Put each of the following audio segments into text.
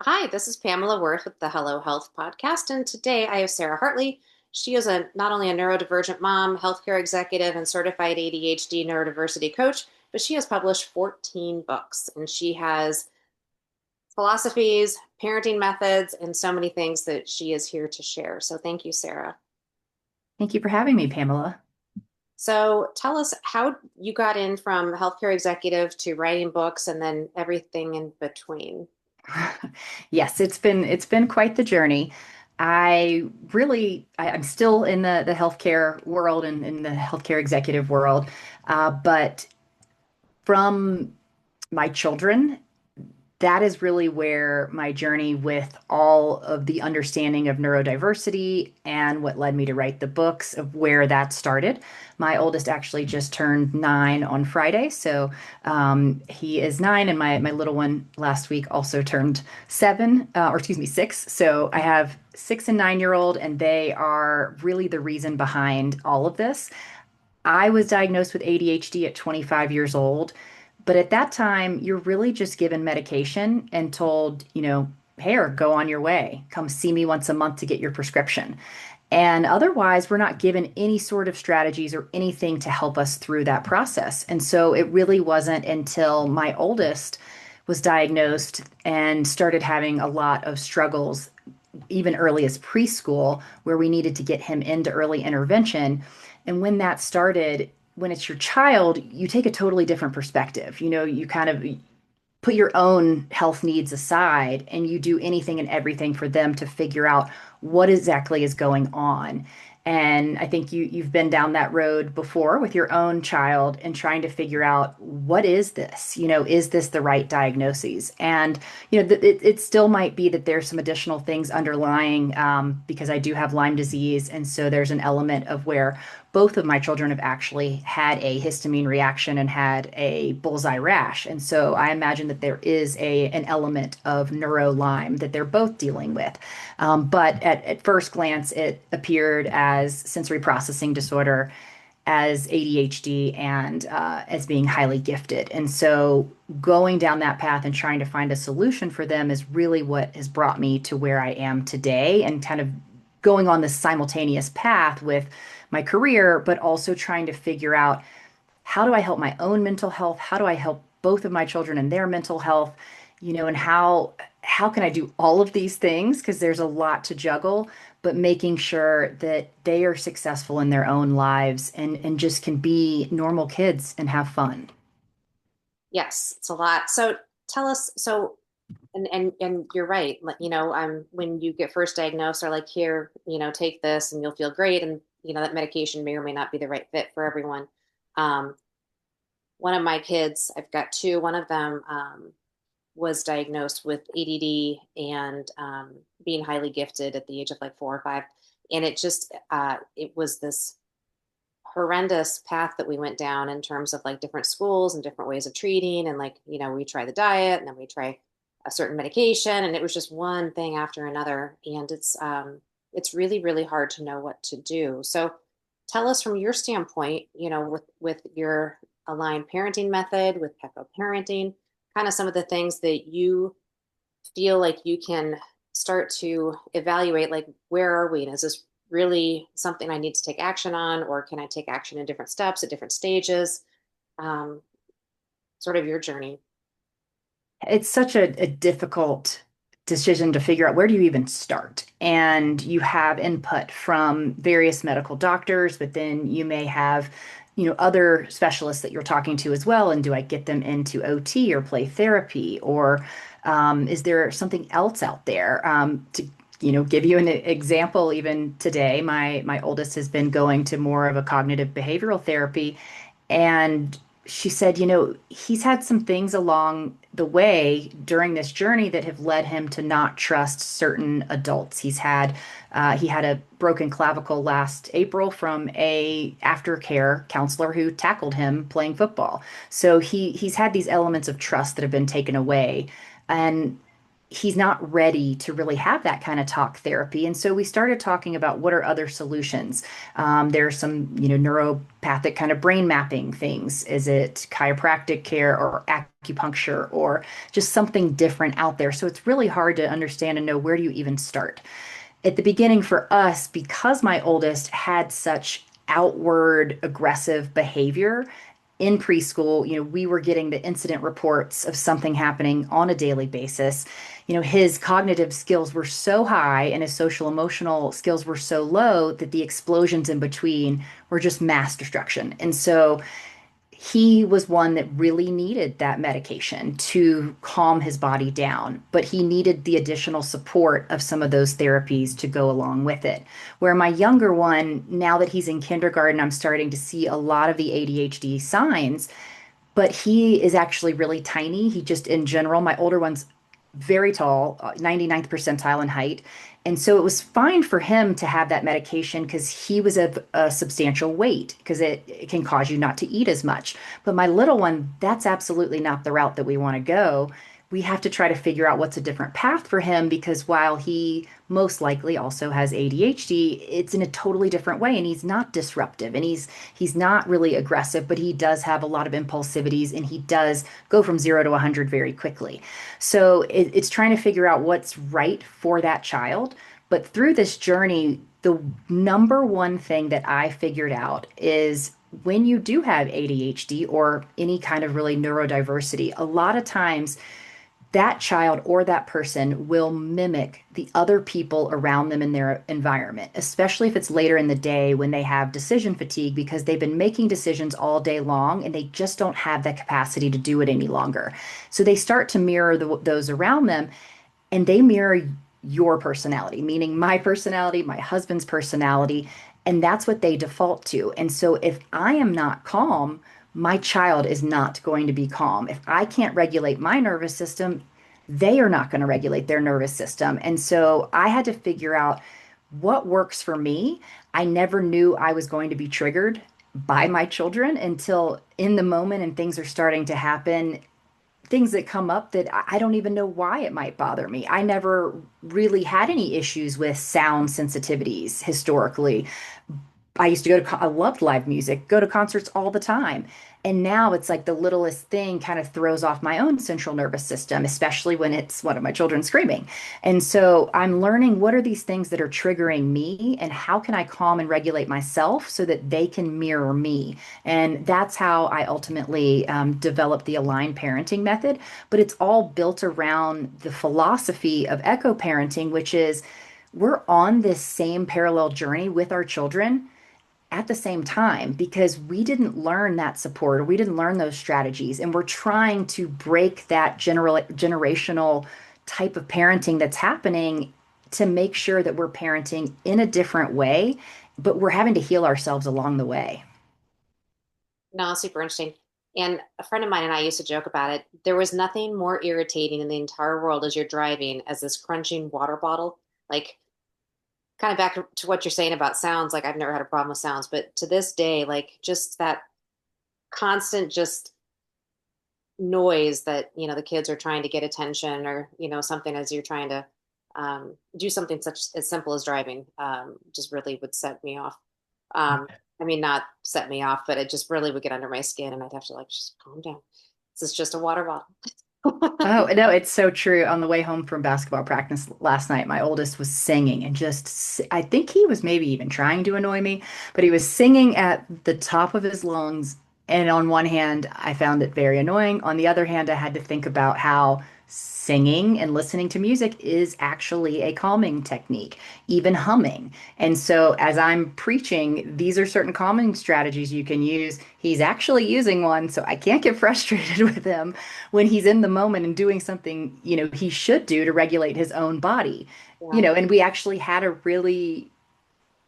Hi, this is Pamela Worth with the Hello Health podcast, and today I have Sara Hartley. She is not only a neurodivergent mom, healthcare executive, and certified ADHD neurodiversity coach, but she has published 14 books, and she has philosophies, parenting methods, and so many things that she is here to share. So thank you, Sara. Thank you for having me, Pamela. So tell us how you got in from healthcare executive to writing books and then everything in between. Yes, it's been quite the journey. I'm still in the healthcare world and in the healthcare executive world, but from my children, that is really where my journey with all of the understanding of neurodiversity and what led me to write the books of where that started. My oldest actually just turned 9 on Friday, so he is 9, and my little one last week also turned 7, or excuse me, 6. So I have 6 and 9-year-old, and they are really the reason behind all of this. I was diagnosed with ADHD at 25 years old, but at that time, you're really just given medication and told, here, go on your way. Come see me once a month to get your prescription. And otherwise, we're not given any sort of strategies or anything to help us through that process. And so it really wasn't until my oldest was diagnosed and started having a lot of struggles, even early as preschool, where we needed to get him into early intervention. And when that started, when it's your child, you take a totally different perspective. You kind of put your own health needs aside and you do anything and everything for them to figure out what exactly is going on. And I think you've been down that road before with your own child and trying to figure out what is this? Is this the right diagnoses? And it still might be that there's some additional things underlying, because I do have Lyme disease, and so there's an element of where both of my children have actually had a histamine reaction and had a bullseye rash. And so I imagine that there is an element of neuro Lyme that they're both dealing with. But at first glance, it appeared as sensory processing disorder, as ADHD, and as being highly gifted. And so going down that path and trying to find a solution for them is really what has brought me to where I am today, and kind of going on this simultaneous path with my career, but also trying to figure out, how do I help my own mental health? How do I help both of my children and their mental health? And how can I do all of these things? Because there's a lot to juggle, but making sure that they are successful in their own lives and just can be normal kids and have fun. Yes, it's a lot. So tell us, and you're right. When you get first diagnosed, are like, here, take this and you'll feel great. And that medication may or may not be the right fit for everyone. Um, one of my kids, I've got two. One of them was diagnosed with ADD and being highly gifted at the age of like 4 or 5, and it was this horrendous path that we went down in terms of like different schools and different ways of treating, and like we try the diet and then we try a certain medication, and it was just one thing after another, and it's really really hard to know what to do. So tell us from your standpoint, with your aligned parenting method, with Peppo parenting, kind of some of the things that you feel like you can start to evaluate, like, where are we, and is this really something I need to take action on, or can I take action in different steps at different stages? um, Sort of your journey. It's such a difficult decision to figure out, where do you even start? And you have input from various medical doctors, but then you may have, other specialists that you're talking to as well. And do I get them into OT or play therapy? Or is there something else out there? To give you an example, even today, my oldest has been going to more of a cognitive behavioral therapy, and she said, he's had some things along the way during this journey that have led him to not trust certain adults. He had a broken clavicle last April from a aftercare counselor who tackled him playing football. So he's had these elements of trust that have been taken away. And he's not ready to really have that kind of talk therapy. And so we started talking about what are other solutions. There's some, neuropathic kind of brain mapping things. Is it chiropractic care or acupuncture or just something different out there? So it's really hard to understand and know where do you even start. At the beginning for us, because my oldest had such outward aggressive behavior in preschool, we were getting the incident reports of something happening on a daily basis. His cognitive skills were so high and his social emotional skills were so low that the explosions in between were just mass destruction. And so he was one that really needed that medication to calm his body down, but he needed the additional support of some of those therapies to go along with it. Where my younger one, now that he's in kindergarten, I'm starting to see a lot of the ADHD signs, but he is actually really tiny. He just, in general, my older one's very tall, 99th percentile in height. And so it was fine for him to have that medication because he was of a substantial weight because it can cause you not to eat as much. But my little one, that's absolutely not the route that we want to go. We have to try to figure out what's a different path for him because while he most likely also has ADHD, it's in a totally different way and he's not disruptive and he's not really aggressive, but he does have a lot of impulsivities and he does go from 0 to 100 very quickly. So it's trying to figure out what's right for that child. But through this journey, the number one thing that I figured out is when you do have ADHD or any kind of really neurodiversity, a lot of times that child or that person will mimic the other people around them in their environment, especially if it's later in the day when they have decision fatigue because they've been making decisions all day long and they just don't have that capacity to do it any longer. So they start to mirror those around them and they mirror your personality, meaning my personality, my husband's personality, and that's what they default to. And so if I am not calm, my child is not going to be calm. If I can't regulate my nervous system, they are not going to regulate their nervous system. And so I had to figure out what works for me. I never knew I was going to be triggered by my children until in the moment and things are starting to happen, things that come up that I don't even know why it might bother me. I never really had any issues with sound sensitivities historically. I used to I loved live music, go to concerts all the time. And now it's like the littlest thing kind of throws off my own central nervous system, especially when it's one of my children screaming. And so I'm learning what are these things that are triggering me and how can I calm and regulate myself so that they can mirror me. And that's how I ultimately developed the aligned parenting method. But it's all built around the philosophy of eco parenting, which is we're on this same parallel journey with our children at the same time because we didn't learn that support or we didn't learn those strategies and we're trying to break that generational type of parenting that's happening to make sure that we're parenting in a different way, but we're having to heal ourselves along the way. No, super interesting. And a friend of mine and I used to joke about it. There was nothing more irritating in the entire world as you're driving as this crunching water bottle. Like, kind of back to what you're saying about sounds, like I've never had a problem with sounds, but to this day, like just that constant just noise that, the kids are trying to get attention or, something as you're trying to do something such as simple as driving, just really would set me off. Um, I mean, not set me off, but it just really would get under my skin and I'd have to like, just calm down. This is just a water bottle. Oh, no, it's so true. On the way home from basketball practice last night, my oldest was singing and I think he was maybe even trying to annoy me, but he was singing at the top of his lungs. And on one hand, I found it very annoying. On the other hand, I had to think about how singing and listening to music is actually a calming technique, even humming. And so, as I'm preaching, these are certain calming strategies you can use. He's actually using one, so I can't get frustrated with him when he's in the moment and doing something, he should do to regulate his own body. Yeah. And we actually had a really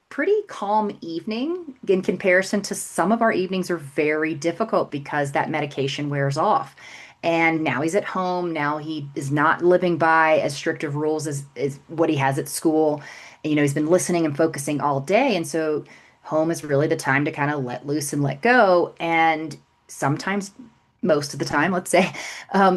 pretty calm evening in comparison to some of our evenings are very difficult because that medication wears off. And now he's at home. Now he is not living by as strict of rules as what he has at school. And, he's been listening and focusing all day. And so home is really the time to kind of let loose and let go. And sometimes most of the time, let's say,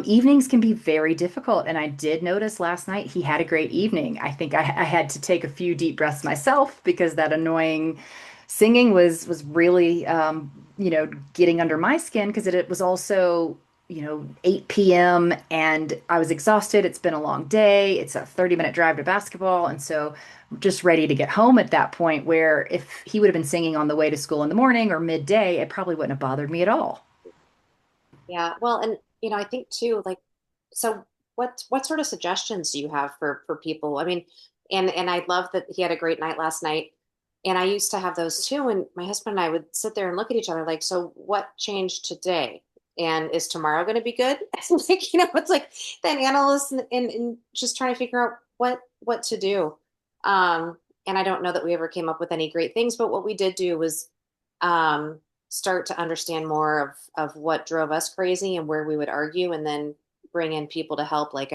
evenings can be very difficult. And I did notice last night he had a great evening. I think I had to take a few deep breaths myself because that annoying singing was really, getting under my skin because it was also, 8 p.m. and I was exhausted. It's been a long day. It's a 30-minute drive to basketball. And so just ready to get home at that point where if he would have been singing on the way to school in the morning or midday, it probably wouldn't have bothered me at all. Yeah. Well, and I think too, like, so what sort of suggestions do you have for people? I mean, and I love that he had a great night last night. And I used to have those too. And my husband and I would sit there and look at each other like, so what changed today? And is tomorrow going to be good? Like, it's like that analyst and just trying to figure out what to do. And I don't know that we ever came up with any great things, but what we did do was um, start to understand more of what drove us crazy and where we would argue, and then bring in people to help. Like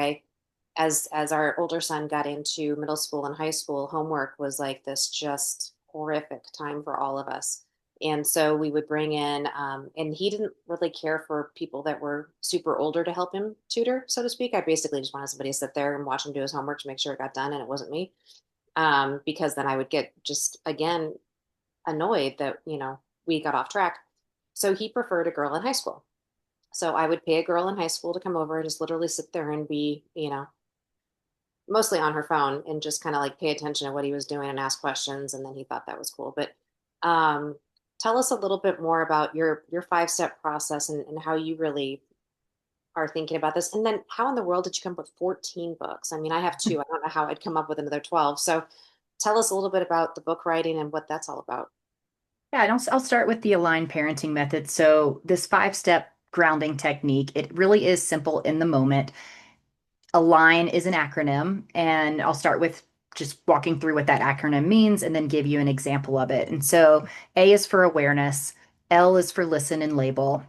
as our older son got into middle school and high school, homework was like this just horrific time for all of us. And so we would bring in, and he didn't really care for people that were super older to help him tutor, so to speak. I basically just wanted somebody to sit there and watch him do his homework to make sure it got done, and it wasn't me. Because then I would get just again annoyed that, we got off track. So he preferred a girl in high school. So I would pay a girl in high school to come over and just literally sit there and be, mostly on her phone and just kind of like pay attention to what he was doing and ask questions. And then he thought that was cool. But um, tell us a little bit more about your 5-step process, and how you really are thinking about this. And then how in the world did you come up with 14 books? I mean, I have two. I don't know how I'd come up with another 12. So tell us a little bit about the book writing and what that's all about. Yeah, and I'll start with the aligned parenting method. So this 5-step grounding technique, it really is simple in the moment. Align is an acronym, and I'll start with just walking through what that acronym means and then give you an example of it. And so A is for awareness, L is for listen and label,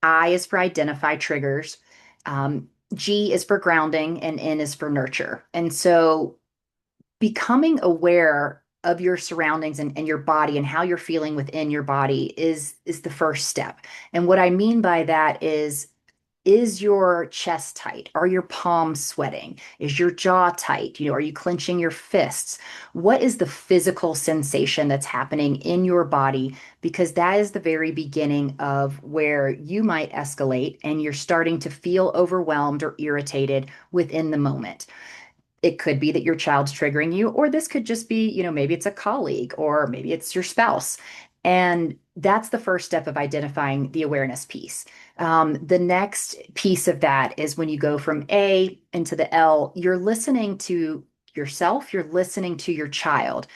I is for identify triggers, um, G is for grounding, and N is for nurture. And so becoming aware of your surroundings and your body and how you're feeling within your body is the first step. And what I mean by that is your chest tight? Are your palms sweating? Is your jaw tight? Are you clenching your fists? What is the physical sensation that's happening in your body? Because that is the very beginning of where you might escalate and you're starting to feel overwhelmed or irritated within the moment. It could be that your child's triggering you, or this could just be, maybe it's a colleague or maybe it's your spouse. And that's the first step of identifying the awareness piece. The next piece of that is when you go from A into the L, you're listening to yourself, you're listening to your child.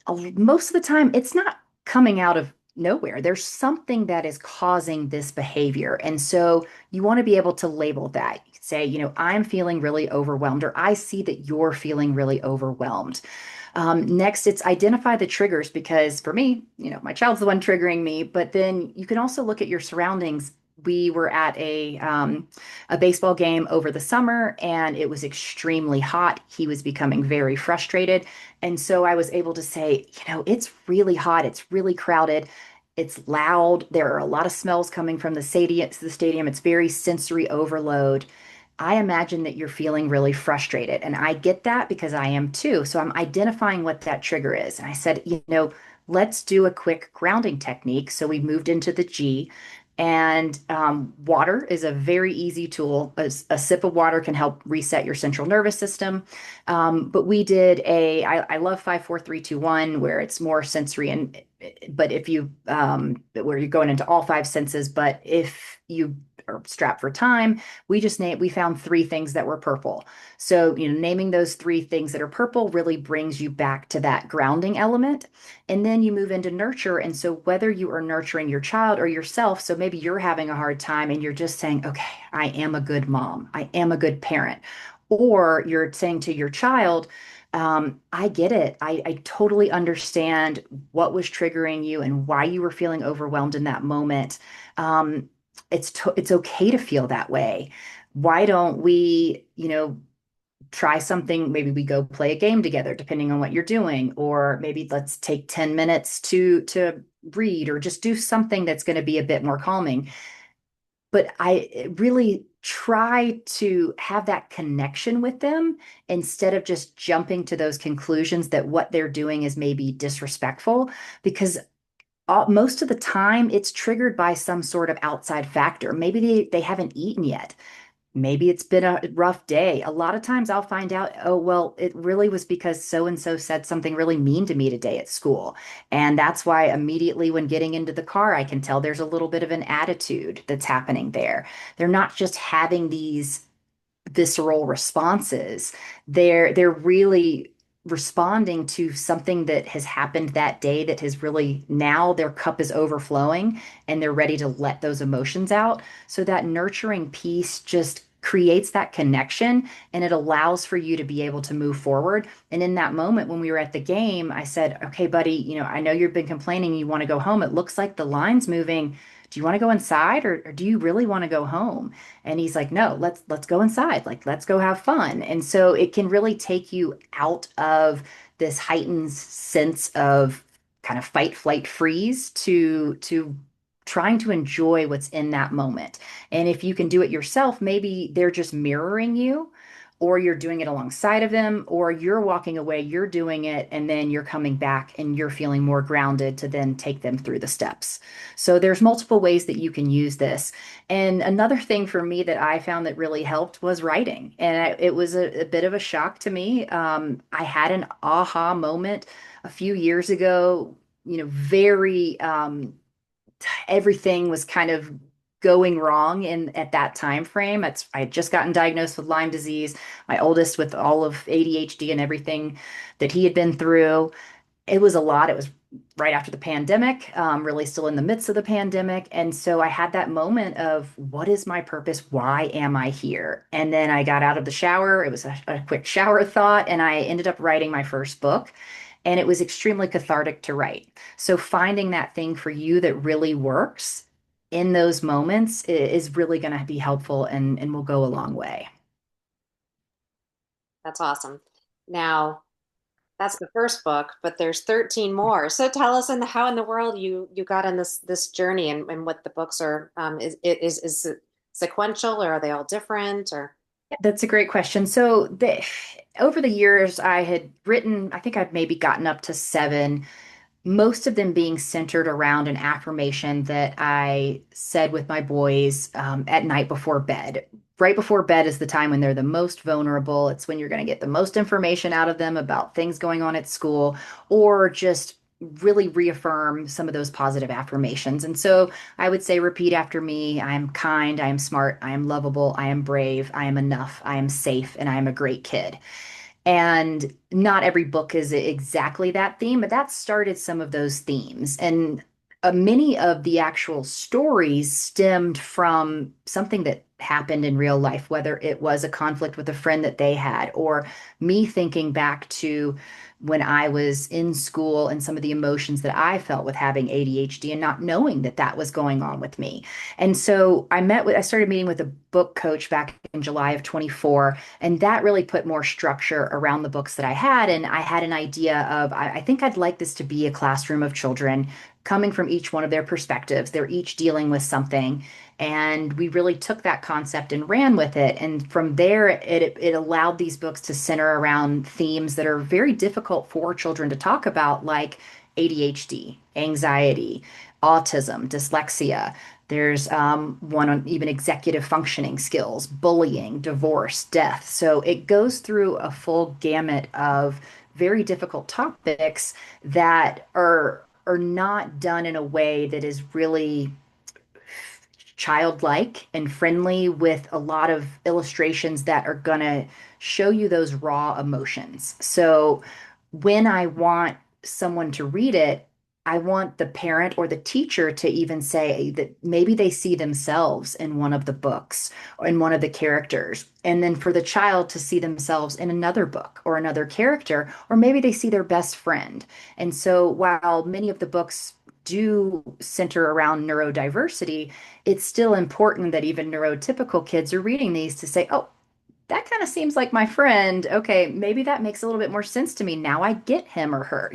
Most of the time, it's not coming out of nowhere. There's something that is causing this behavior. And so you want to be able to label that. You could say, I'm feeling really overwhelmed, or I see that you're feeling really overwhelmed. Next, it's identify the triggers because for me, my child's the one triggering me, but then you can also look at your surroundings. We were at a baseball game over the summer and it was extremely hot. He was becoming very frustrated. And so I was able to say, it's really hot. It's really crowded. It's loud. There are a lot of smells coming from the stadium. It's very sensory overload. I imagine that you're feeling really frustrated. And I get that because I am too. So I'm identifying what that trigger is. And I said, let's do a quick grounding technique. So we moved into the G. And water is a very easy tool. A sip of water can help reset your central nervous system. But we did I love 5 4 3 2 1, where it's more sensory but if you where you're going into all 5 senses, but if you are strapped for time, we found 3 things that were purple. So, naming those 3 things that are purple really brings you back to that grounding element. And then you move into nurture. And so whether you are nurturing your child or yourself, so maybe you're having a hard time and you're just saying, okay, I am a good mom. I am a good parent. Or you're saying to your child, I get it. I totally understand what was triggering you and why you were feeling overwhelmed in that moment. It's okay to feel that way. Why don't we, try something? Maybe we go play a game together, depending on what you're doing, or maybe let's take 10 minutes to read or just do something that's going to be a bit more calming. but I really try to have that connection with them instead of just jumping to those conclusions that what they're doing is maybe disrespectful, because most of the time it's triggered by some sort of outside factor. Maybe they haven't eaten yet. Maybe it's been a rough day. A lot of times I'll find out, oh, well, it really was because so and so said something really mean to me today at school. And that's why immediately when getting into the car, I can tell there's a little bit of an attitude that's happening there. They're not just having these visceral responses. They're really responding to something that has happened that day that has really now their cup is overflowing and they're ready to let those emotions out. So that nurturing piece just creates that connection and it allows for you to be able to move forward. And in that moment when we were at the game, I said, "Okay, buddy, I know you've been complaining you want to go home. It looks like the line's moving. Do you want to go inside or do you really want to go home?" And he's like, "No, let's go inside. Like, let's go have fun." And so it can really take you out of this heightened sense of kind of fight, flight, freeze to trying to enjoy what's in that moment. And if you can do it yourself, maybe they're just mirroring you, or you're doing it alongside of them, or you're walking away, you're doing it, and then you're coming back and you're feeling more grounded to then take them through the steps. So there's multiple ways that you can use this. And another thing for me that I found that really helped was writing. And it was a bit of a shock to me. I had an aha moment a few years ago, very everything was kind of going wrong in at that time frame. I had just gotten diagnosed with Lyme disease, my oldest with all of ADHD and everything that he had been through. It was a lot. It was right after the pandemic, really still in the midst of the pandemic. And so I had that moment of what is my purpose? Why am I here? And then I got out of the shower. It was a quick shower thought, and I ended up writing my first book. And it was extremely cathartic to write. So finding that thing for you that really works in those moments is really going to be helpful and will go a long way. That's awesome. Now, that's the first book, but there's 13 more. So tell us how in the world you got on this journey and what the books are. Is it sequential or are they all different or? That's a great question. Over the years, I had written, I think I've maybe gotten up to seven, most of them being centered around an affirmation that I said with my boys at night before bed. Right before bed is the time when they're the most vulnerable. It's when you're going to get the most information out of them about things going on at school or just really reaffirm some of those positive affirmations. And so I would say, repeat after me: I am kind, I am smart, I am lovable, I am brave, I am enough, I am safe, and I am a great kid. And not every book is exactly that theme, but that started some of those themes. And many of the actual stories stemmed from something that happened in real life, whether it was a conflict with a friend that they had, or me thinking back to when I was in school and some of the emotions that I felt with having ADHD and not knowing that that was going on with me. And so I started meeting with a book coach back in July of 24, and that really put more structure around the books that I had. And I had an idea of, I think I'd like this to be a classroom of children coming from each one of their perspectives. They're each dealing with something. And we really took that concept and ran with it. And from there, it allowed these books to center around themes that are very difficult for children to talk about, like ADHD, anxiety, autism, dyslexia. There's one on even executive functioning skills, bullying, divorce, death. So it goes through a full gamut of very difficult topics that are not done in a way that is really childlike and friendly, with a lot of illustrations that are going to show you those raw emotions. So when I want someone to read it, I want the parent or the teacher to even say that maybe they see themselves in one of the books or in one of the characters. And then for the child to see themselves in another book or another character, or maybe they see their best friend. And so while many of the books do center around neurodiversity, it's still important that even neurotypical kids are reading these to say, oh, that kind of seems like my friend. Okay, maybe that makes a little bit more sense to me. Now I get him or her.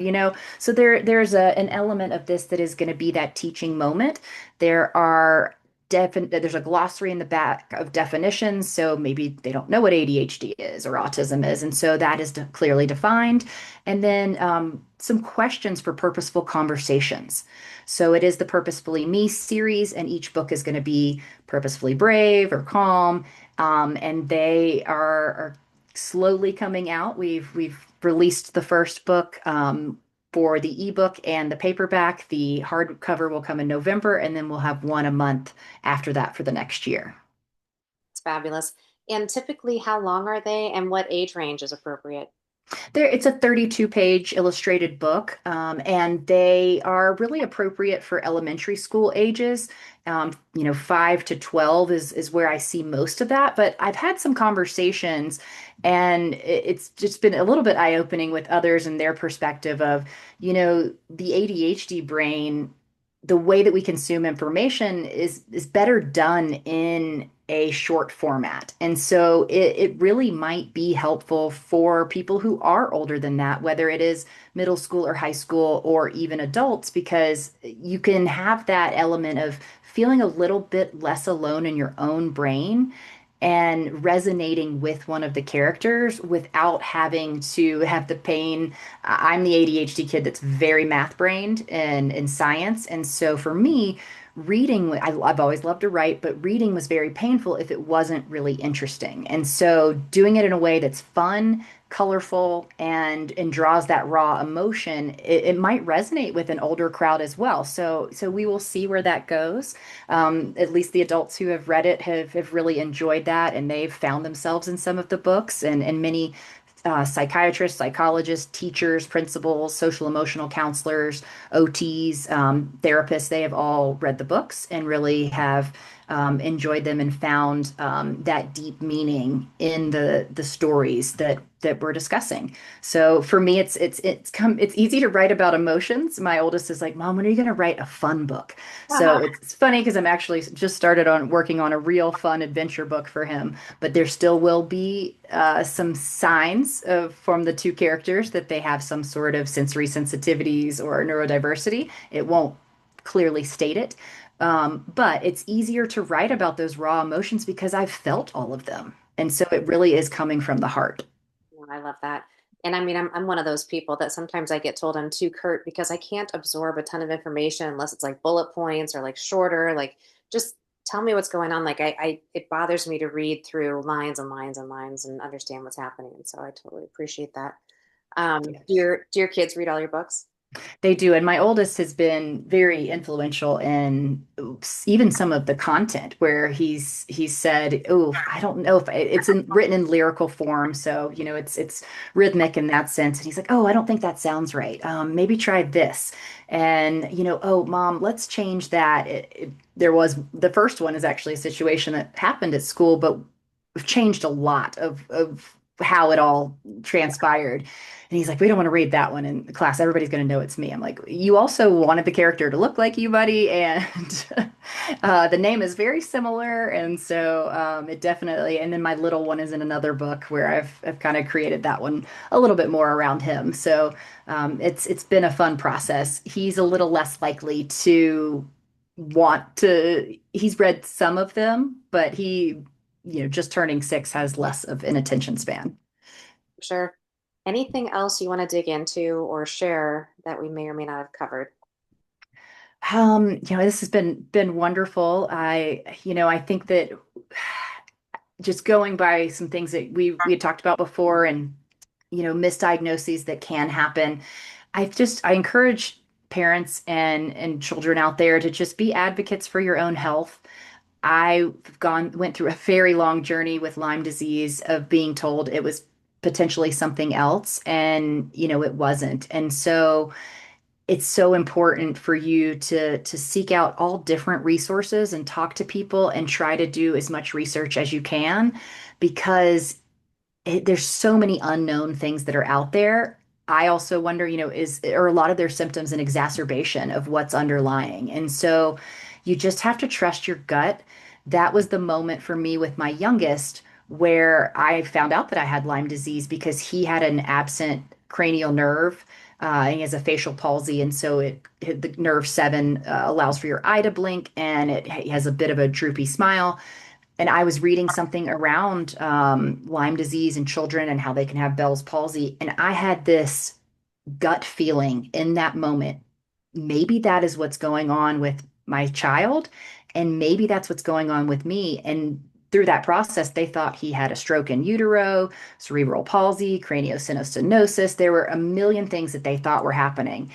So there's an element of this that is going to be that teaching moment. There are there's a glossary in the back of definitions, so maybe they don't know what ADHD is or autism is, and so that is clearly defined. And then some questions for purposeful conversations. So it is the Purposefully Me series, and each book is going to be purposefully brave or calm, and they are slowly coming out. We've released the first book. For the ebook and the paperback, the hardcover will come in November, and then we'll have one a month after that for the next year. It's fabulous. And typically, how long are they and what age range is appropriate? It's a 32-page illustrated book, and they are really appropriate for elementary school ages. 5 to 12 is where I see most of that. But I've had some conversations, and it's just been a little bit eye-opening with others and their perspective of, the ADHD brain, the way that we consume information is better done in a short format. And so it really might be helpful for people who are older than that, whether it is middle school or high school or even adults, because you can have that element of feeling a little bit less alone in your own brain and resonating with one of the characters without having to have the pain. I'm the ADHD kid that's very math brained and in science. And so for me, reading, I've always loved to write, but reading was very painful if it wasn't really interesting. And so doing it in a way that's fun, colorful, and draws that raw emotion, it might resonate with an older crowd as well. So we will see where that goes. At least the adults who have read it have really enjoyed that, and they've found themselves in some of the books, and many psychiatrists, psychologists, teachers, principals, social emotional counselors, OTs, therapists, they have all read the books and really have enjoyed them and found that deep meaning in the stories that we're discussing. So for me, it's easy to write about emotions. My oldest is like, "Mom, when are you going to write a fun book?" So it's funny because I'm actually just started on working on a real fun adventure book for him, but there still will be some signs from the two characters that they have some sort of sensory sensitivities or neurodiversity. It won't clearly state it. But it's easier to write about those raw emotions because I've felt all of them. And so it really is coming from the heart. Oh, I love that. And I mean, I'm one of those people that sometimes I get told I'm too curt because I can't absorb a ton of information unless it's like bullet points or like shorter, like just tell me what's going on. Like it bothers me to read through lines and lines and lines and understand what's happening. And so I totally appreciate that. Do your kids read all your books? They do. And my oldest has been very influential in even some of the content where he's said, "Oh, I don't know if written in lyrical form. So, it's rhythmic in that sense." And he's like, "Oh, I don't think that sounds right. Maybe try this." And, "Oh, Mom, let's change that." There was the first one is actually a situation that happened at school, but we've changed a lot of how it all transpired. And he's like, "We don't want to read that one in class. Everybody's going to know it's me." I'm like, "You also wanted the character to look like you, buddy. And the name is very similar." And so it definitely, and then my little one is in another book where I've kind of created that one a little bit more around him. So it's been a fun process. He's a little less likely to he's read some of them, but just turning 6 has less of an attention span. Sure. Anything else you want to dig into or share that we may or may not have covered? This has been wonderful. I think that just going by some things that we had talked about before and, misdiagnoses that can happen. I encourage parents and children out there to just be advocates for your own health. Went through a very long journey with Lyme disease of being told it was potentially something else, and it wasn't. And so it's so important for you to seek out all different resources and talk to people and try to do as much research as you can, because there's so many unknown things that are out there. I also wonder, are a lot of their symptoms an exacerbation of what's underlying? And so you just have to trust your gut. That was the moment for me with my youngest where I found out that I had Lyme disease because he had an absent cranial nerve. He has a facial palsy, and so the nerve 7 allows for your eye to blink, and he has a bit of a droopy smile. And I was reading something around Lyme disease in children and how they can have Bell's palsy, and I had this gut feeling in that moment. Maybe that is what's going on with my child, and maybe that's what's going on with me. And through that process, they thought he had a stroke in utero, cerebral palsy, craniosynostosis. There were a million things that they thought were happening.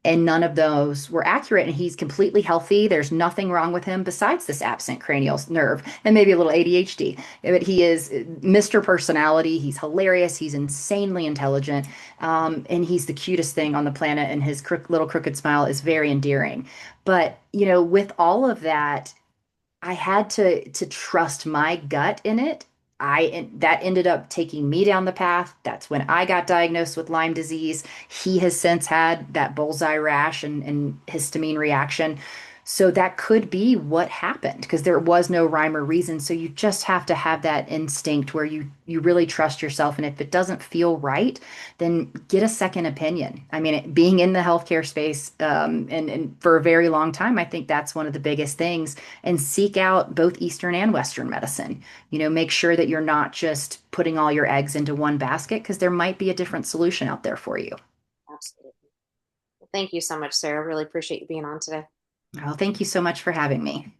And none of those were accurate. And he's completely healthy. There's nothing wrong with him besides this absent cranial nerve and maybe a little ADHD. But he is Mr. Personality. He's hilarious. He's insanely intelligent. And he's the cutest thing on the planet. And his little crooked smile is very endearing. But, with all of that, I had to trust my gut in it. That ended up taking me down the path. That's when I got diagnosed with Lyme disease. He has since had that bullseye rash and histamine reaction. So that could be what happened because there was no rhyme or reason. So you just have to have that instinct where you really trust yourself. And if it doesn't feel right, then get a second opinion. I mean, being in the healthcare space and for a very long time, I think that's one of the biggest things. And seek out both Eastern and Western medicine. Make sure that you're not just putting all your eggs into one basket because there might be a different solution out there for you. Absolutely. Well, thank you so much, Sarah. Really appreciate you being on today. Well, thank you so much for having me.